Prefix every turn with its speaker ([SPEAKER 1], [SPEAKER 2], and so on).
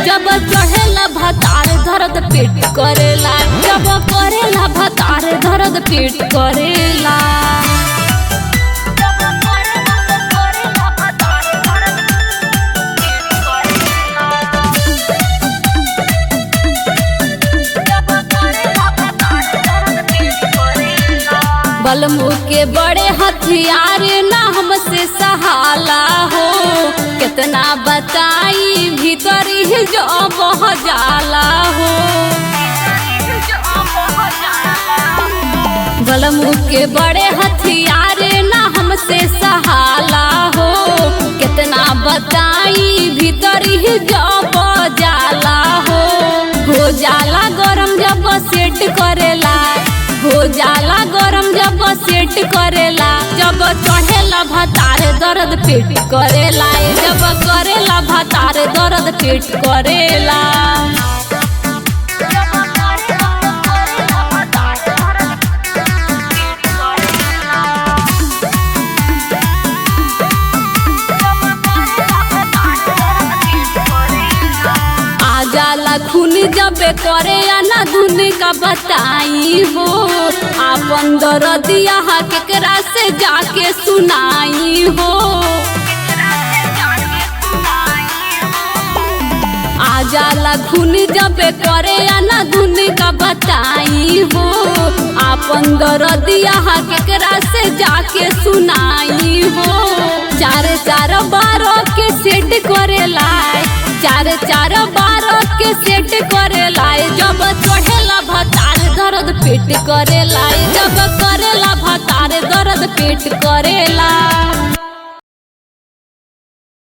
[SPEAKER 1] जब चढ़ेला भतार दर्द पेट करेला, जब करेला भतार दर्द पेट करेला। बलमू के बड़े हथियार ना हमसे सहाला हो, कितना बताई भीतर ही जो बह जाला हो। बलमू के बड़े हथियार ना हमसे सहाला हो, कितना बताई भीतर ही जो बह जाला हो जाला गरम जब सेट करेला, हो जाला गरम जब सेट करेला। जब चढ़ेला भतार दर्द पेट करेला, जब करेला भतार दर्द पेट करेला। जाला खून जब करे ना धुन का बताई हो, आपन दर्दिया केकरा से जाके सुनाई हो। आ जाला खून जब करे ना धुन का बताई हो, आपन दर्दिया केकरा से जाके सुनाई हो। चार चार बारों के सेट करेला, चार चार बारों के सेट करेला। जब चढ़ेला भतार दर्द पेट करेला, जब करेला भतार दर्द पेट करेला।